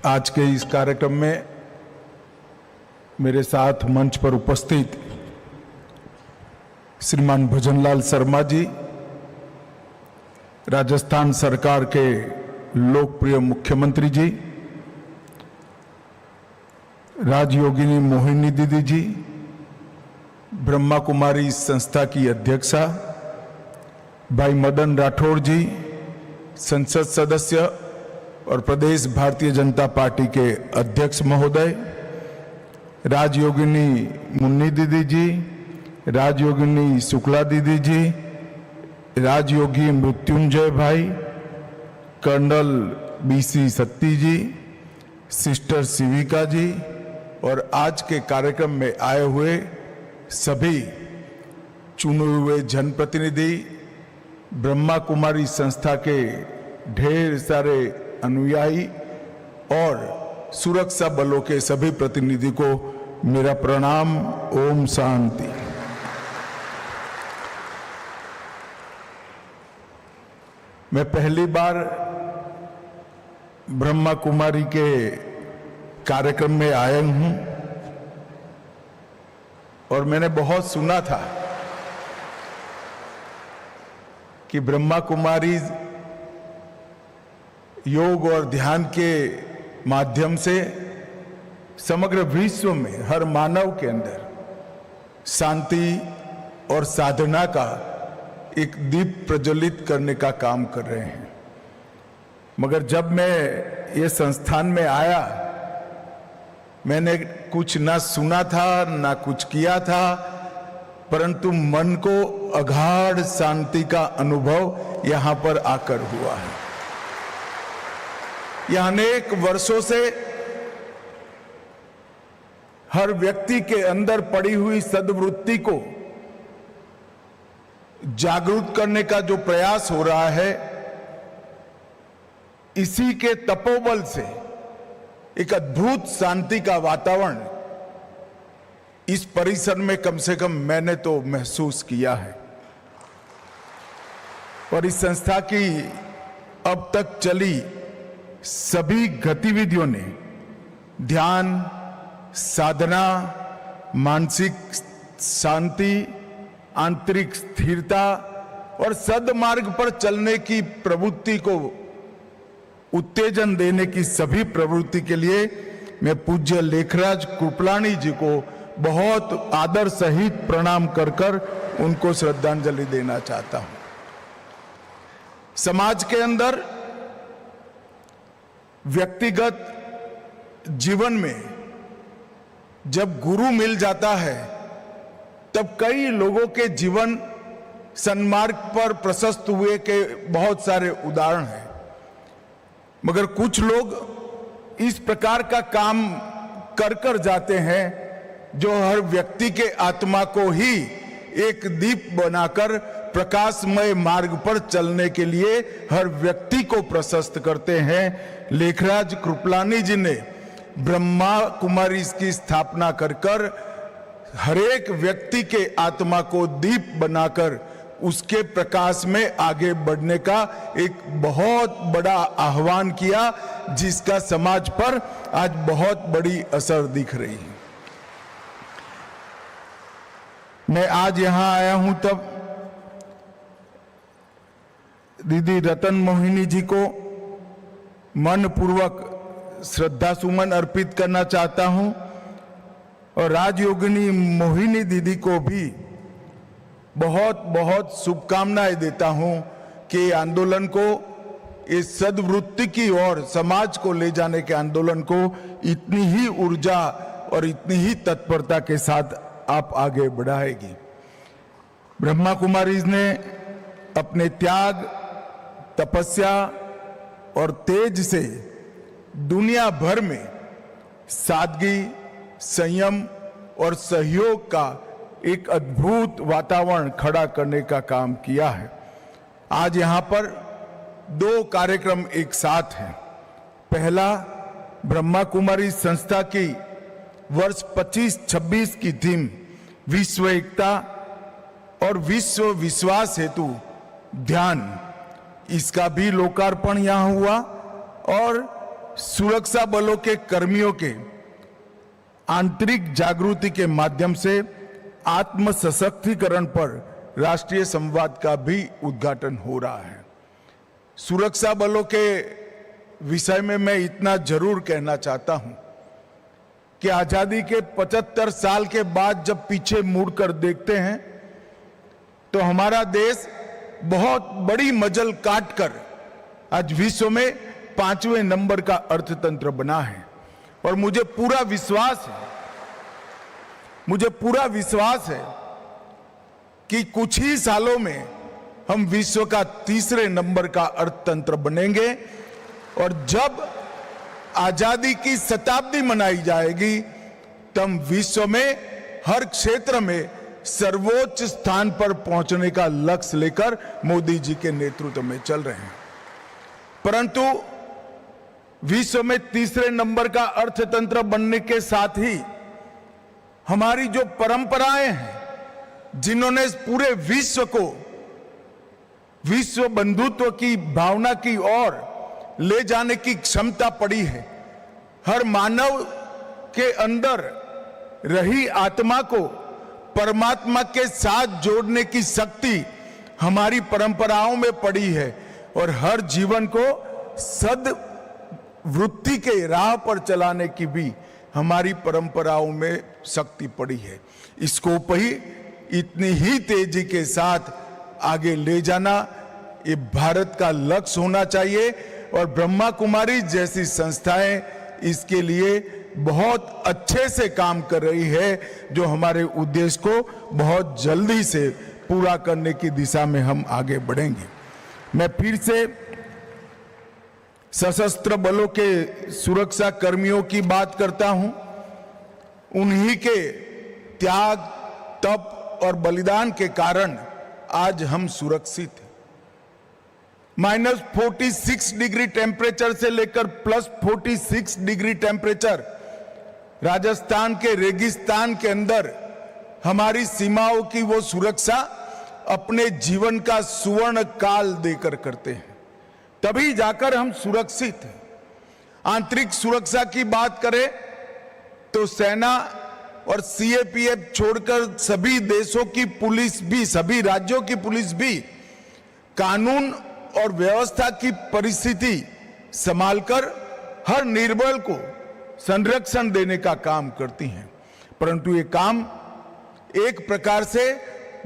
आज के इस कार्यक्रम में मेरे साथ मंच पर उपस्थित श्रीमान भजनलाल शर्मा जी, राजस्थान सरकार के लोकप्रिय मुख्यमंत्री जी, राजयोगिनी मोहिनी दीदी जी, ब्रह्मा कुमारी संस्था की अध्यक्षा भाई मदन राठौड़ जी, संसद सदस्य और प्रदेश भारतीय जनता पार्टी के अध्यक्ष महोदय, राजयोगिनी मुन्नी दीदी जी, राजयोगिनी शुक्ला दीदी जी, राजयोगी मृत्युंजय भाई, कर्नल बीसी सत्ती जी, सिस्टर शिविका जी और आज के कार्यक्रम में आए हुए सभी चुने हुए जनप्रतिनिधि, ब्रह्मा कुमारी संस्था के ढेर सारे अनुयायी और सुरक्षा बलों के सभी प्रतिनिधि को मेरा प्रणाम। ओम शांति। मैं पहली बार ब्रह्मा कुमारी के कार्यक्रम में आया हूं और मैंने बहुत सुना था कि ब्रह्मा कुमारी योग और ध्यान के माध्यम से समग्र विश्व में हर मानव के अंदर शांति और साधना का एक दीप प्रज्वलित करने का काम कर रहे हैं। मगर जब मैं ये संस्थान में आया, मैंने कुछ ना सुना था ना कुछ किया था, परंतु मन को अगाध शांति का अनुभव यहां पर आकर हुआ है। यह अनेक वर्षों से हर व्यक्ति के अंदर पड़ी हुई सद्वृत्ति को जागरूक करने का जो प्रयास हो रहा है, इसी के तपोबल से एक अद्भुत शांति का वातावरण इस परिसर में कम से कम मैंने तो महसूस किया है। और इस संस्था की अब तक चली सभी गतिविधियों ने ध्यान, साधना, मानसिक शांति, आंतरिक स्थिरता और सद्मार्ग पर चलने की प्रवृत्ति को उत्तेजन देने की सभी प्रवृत्ति के लिए मैं पूज्य लेखराज कृपलानी जी को बहुत आदर सहित प्रणाम कर कर उनको श्रद्धांजलि देना चाहता हूं। समाज के अंदर व्यक्तिगत जीवन में जब गुरु मिल जाता है, तब कई लोगों के जीवन सन्मार्ग पर प्रशस्त हुए के बहुत सारे उदाहरण हैं। मगर कुछ लोग इस प्रकार का काम कर कर जाते हैं जो हर व्यक्ति के आत्मा को ही एक दीप बनाकर प्रकाशमय मार्ग पर चलने के लिए हर व्यक्ति को प्रशस्त करते हैं। लेखराज कृपलानी जी ने ब्रह्मा कुमारी की स्थापना कर कर हर एक व्यक्ति के आत्मा को दीप बनाकर उसके प्रकाश में आगे बढ़ने का एक बहुत बड़ा आह्वान किया, जिसका समाज पर आज बहुत बड़ी असर दिख रही है। मैं आज यहां आया हूं तब दीदी रतन मोहिनी जी को मन पूर्वक श्रद्धा सुमन अर्पित करना चाहता हूं और राजयोगिनी मोहिनी दीदी को भी बहुत बहुत शुभकामनाएं देता हूं कि आंदोलन को इस सद्वृत्ति की ओर समाज को ले जाने के आंदोलन को इतनी ही ऊर्जा और इतनी ही तत्परता के साथ आप आगे बढ़ाएगी। ब्रह्मा कुमारी ने अपने त्याग, तपस्या और तेज से दुनिया भर में सादगी, संयम और सहयोग का एक अद्भुत वातावरण खड़ा करने का काम किया है। आज यहां पर दो कार्यक्रम एक साथ हैं। पहला, ब्रह्मा कुमारी संस्था की वर्ष 25-26 की थीम विश्व एकता और विश्व विश्वास हेतु ध्यान, इसका भी लोकार्पण यहां हुआ और सुरक्षा बलों के कर्मियों के आंतरिक जागृति के माध्यम से आत्म सशक्तिकरण पर राष्ट्रीय संवाद का भी उद्घाटन हो रहा है। सुरक्षा बलों के विषय में मैं इतना जरूर कहना चाहता हूं कि आजादी के 75 साल के बाद जब पीछे मुड़कर देखते हैं तो हमारा देश बहुत बड़ी मजल काटकर आज विश्व में 5वें नंबर का अर्थतंत्र बना है। और मुझे पूरा विश्वास है कि कुछ ही सालों में हम विश्व का 3रे नंबर का अर्थतंत्र बनेंगे। और जब आजादी की शताब्दी मनाई जाएगी तब विश्व में हर क्षेत्र में सर्वोच्च स्थान पर पहुंचने का लक्ष्य लेकर मोदी जी के नेतृत्व में चल रहे हैं। परंतु विश्व में 3रे नंबर का अर्थतंत्र बनने के साथ ही हमारी जो परंपराएं हैं, जिन्होंने पूरे विश्व को विश्व बंधुत्व की भावना की ओर ले जाने की क्षमता पड़ी है, हर मानव के अंदर रही आत्मा को परमात्मा के साथ जोड़ने की शक्ति हमारी परंपराओं में पड़ी है और हर जीवन को सद्वृत्ति के राह पर चलाने की भी हमारी परंपराओं में शक्ति पड़ी है। इसको ही इतनी ही तेजी के साथ आगे ले जाना ये भारत का लक्ष्य होना चाहिए और ब्रह्मा कुमारी जैसी संस्थाएं इसके लिए बहुत अच्छे से काम कर रही है, जो हमारे उद्देश्य को बहुत जल्दी से पूरा करने की दिशा में हम आगे बढ़ेंगे। मैं फिर से सशस्त्र बलों के सुरक्षा कर्मियों की बात करता हूं। उन्हीं के त्याग, तप और बलिदान के कारण आज हम सुरक्षित हैं। -46 डिग्री टेम्परेचर से लेकर +46 डिग्री टेम्परेचर राजस्थान के रेगिस्तान के अंदर हमारी सीमाओं की वो सुरक्षा अपने जीवन का सुवर्ण काल देकर करते हैं, तभी जाकर हम सुरक्षित हैं। आंतरिक सुरक्षा की बात करें तो सेना और सीएपीएफ छोड़कर सभी देशों की पुलिस भी, सभी राज्यों की पुलिस भी कानून और व्यवस्था की परिस्थिति संभालकर हर निर्बल को संरक्षण देने का काम करती हैं। परंतु ये काम एक प्रकार से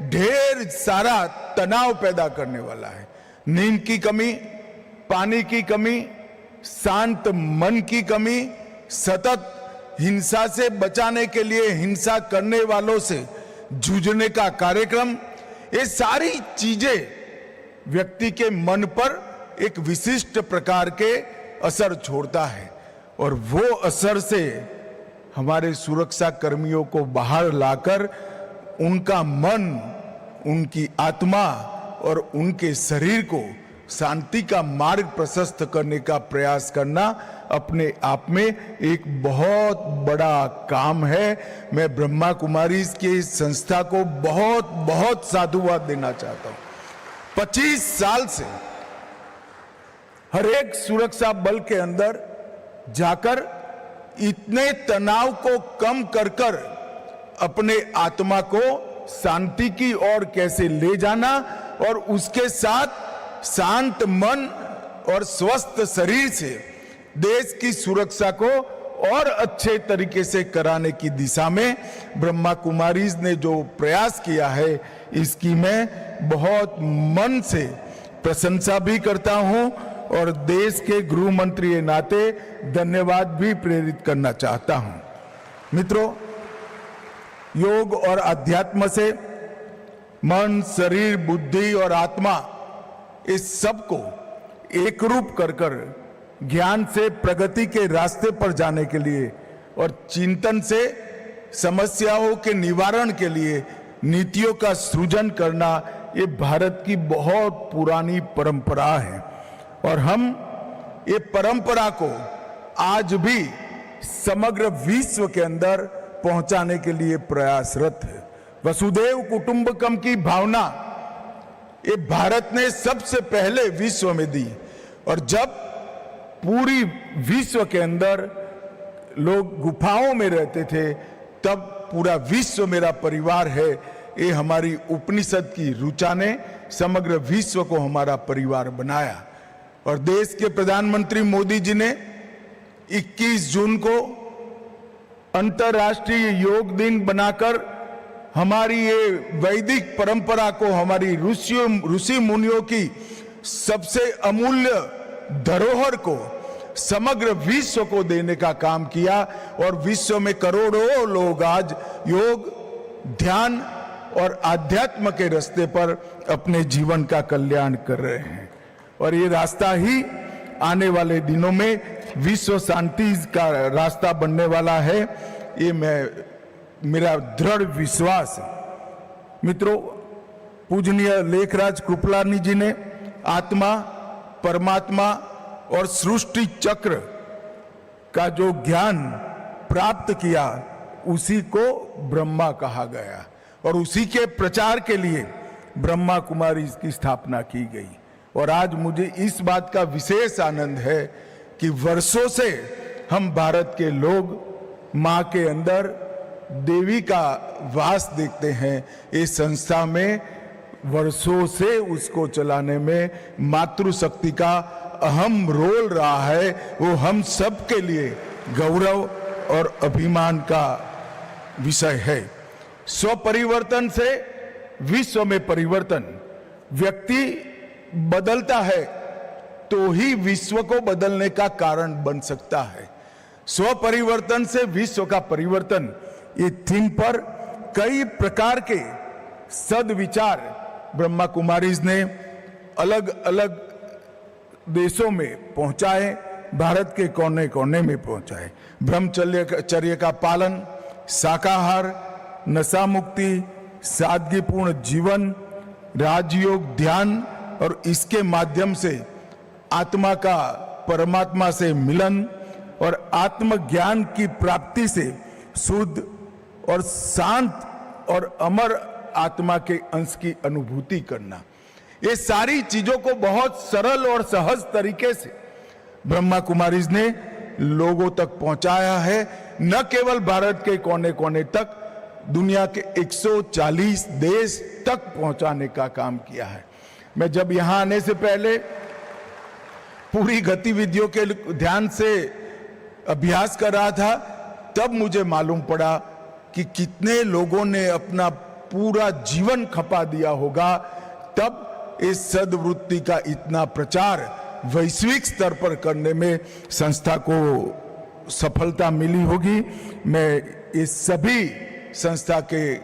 ढेर सारा तनाव पैदा करने वाला है। नींद की कमी, पानी की कमी, शांत मन की कमी, सतत हिंसा से बचाने के लिए हिंसा करने वालों से जूझने का कार्यक्रम, ये सारी चीजें व्यक्ति के मन पर एक विशिष्ट प्रकार के असर छोड़ता है और वो असर से हमारे सुरक्षा कर्मियों को बाहर लाकर उनका मन, उनकी आत्मा और उनके शरीर को शांति का मार्ग प्रशस्त करने का प्रयास करना अपने आप में एक बहुत बड़ा काम है। मैं ब्रह्मा कुमारी की संस्था को बहुत बहुत साधुवाद देना चाहता हूं। 25 साल से हर एक सुरक्षा बल के अंदर जाकर इतने तनाव को कम कर कर अपने आत्मा को शांति की ओर कैसे ले जाना और उसके साथ शांत मन और स्वस्थ शरीर से देश की सुरक्षा को और अच्छे तरीके से कराने की दिशा में ब्रह्मा कुमारीज ने जो प्रयास किया है, इसकी मैं बहुत मन से प्रशंसा भी करता हूं और देश के गृह मंत्री के नाते धन्यवाद भी प्रेरित करना चाहता हूं। मित्रों, योग और अध्यात्म से मन, शरीर, बुद्धि और आत्मा इस सब को एक रूप कर कर ज्ञान से प्रगति के रास्ते पर जाने के लिए और चिंतन से समस्याओं के निवारण के लिए नीतियों का सृजन करना, ये भारत की बहुत पुरानी परंपरा है और हम ये परंपरा को आज भी समग्र विश्व के अंदर पहुंचाने के लिए प्रयासरत है। वसुधैव कुटुंबकम की भावना ये भारत ने सबसे पहले विश्व में दी और जब पूरी विश्व के अंदर लोग गुफाओं में रहते थे, तब पूरा विश्व मेरा परिवार है, ये हमारी उपनिषद की ऋचा ने समग्र विश्व को हमारा परिवार बनाया। और देश के प्रधानमंत्री मोदी जी ने 21 जून को अंतर्राष्ट्रीय योग दिन बनाकर हमारी ये वैदिक परंपरा को, हमारी ऋषि मुनियों की सबसे अमूल्य धरोहर को समग्र विश्व को देने का काम किया। और विश्व में करोड़ों लोग आज योग, ध्यान और आध्यात्म के रास्ते पर अपने जीवन का कल्याण कर रहे हैं। और ये रास्ता ही आने वाले दिनों में विश्व शांति का रास्ता बनने वाला है, ये मेरा दृढ़ विश्वास है। मित्रों, पूजनीय लेखराज कृपलानी जी ने आत्मा, परमात्मा और सृष्टि चक्र का जो ज्ञान प्राप्त किया, उसी को ब्रह्मा कहा गया और उसी के प्रचार के लिए ब्रह्मा कुमारी की स्थापना की गई। और आज मुझे इस बात का विशेष आनंद है कि वर्षों से हम भारत के लोग मां के अंदर देवी का वास देखते हैं। इस संस्था में वर्षों से उसको चलाने में मातृशक्ति का अहम रोल रहा है। वो हम सब के लिए गौरव और अभिमान का विषय है। स्व परिवर्तन से विश्व में परिवर्तन। व्यक्ति बदलता है तो ही विश्व को बदलने का कारण बन सकता है। स्व परिवर्तन से विश्व का परिवर्तन, ये थीम पर कई प्रकार के सद्विचार ब्रह्मा कुमारीज ने अलग अलग देशों में पहुंचाए, भारत के कोने कोने में पहुंचाए। ब्रह्मचर्य का पालन, शाकाहार, नशा मुक्ति, सादगीपूर्ण जीवन, राजयोग, ध्यान और इसके माध्यम से आत्मा का परमात्मा से मिलन और आत्मज्ञान की प्राप्ति से शुद्ध और शांत और अमर आत्मा के अंश की अनुभूति करना, ये सारी चीजों को बहुत सरल और सहज तरीके से ब्रह्मा कुमारीज ने लोगों तक पहुंचाया है। न केवल भारत के कोने कोने तक, दुनिया के 140 देश तक पहुंचाने का काम किया है। मैं जब यहां आने से पहले पूरी गतिविधियों के ध्यान से अभ्यास कर रहा था, तब मुझे मालूम पड़ा कि कितने लोगों ने अपना पूरा जीवन खपा दिया होगा, तब इस सद्वृत्ति का इतना प्रचार वैश्विक स्तर पर करने में संस्था को सफलता मिली होगी। मैं इस सभी संस्था के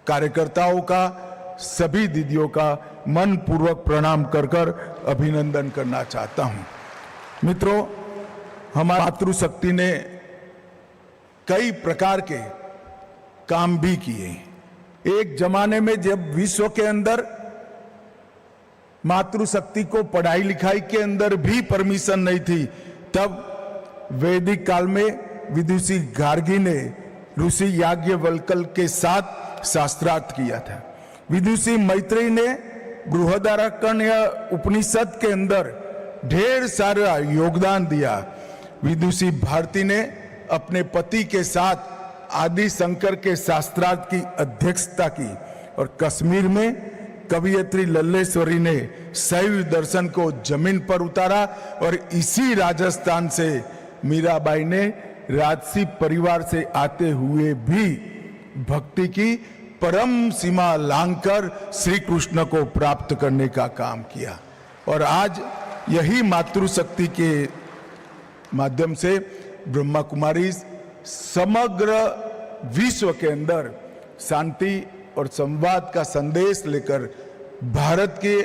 कार्यकर्ताओं का, सभी दीदियों का मन पूर्वक प्रणाम कर कर अभिनंदन करना चाहता हूं। मित्रों, हमारी मातृशक्ति ने कई प्रकार के काम भी किए। एक जमाने में जब विश्व के अंदर मातृशक्ति को पढ़ाई लिखाई के अंदर भी परमिशन नहीं थी, तब वैदिक काल में विदुषी गार्गी ने ऋषि याज्ञवल्क्य के साथ शास्त्रार्थ किया था। विदुषी मैत्रेयी ने बृहदारण्यक उपनिषद के अंदर ढेर सारा योगदान दिया। विदुषी भारती ने अपने पति के साथ आदि शंकर के शास्त्रार्थ की अध्यक्षता की और कश्मीर में कवियत्री लल्लेश्वरी ने शैव दर्शन को जमीन पर उतारा और इसी राजस्थान से मीराबाई ने राजसी परिवार से आते हुए भी भक्ति की परम सीमा लांघकर श्री कृष्ण को प्राप्त करने का काम किया। और आज यही मातृशक्ति के माध्यम से ब्रह्मा कुमारी समग्र विश्व के अंदर शांति और संवाद का संदेश लेकर भारत के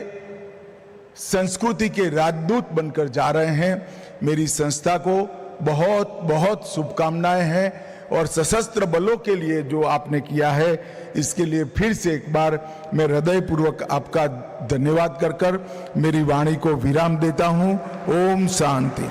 संस्कृति के राजदूत बनकर जा रहे हैं। मेरी संस्था को बहुत बहुत शुभकामनाएं हैं और सशस्त्र बलों के लिए जो आपने किया है, इसके लिए फिर से एक बार मैं हृदयपूर्वक आपका धन्यवाद कर मेरी वाणी को विराम देता हूं। ओम शांति।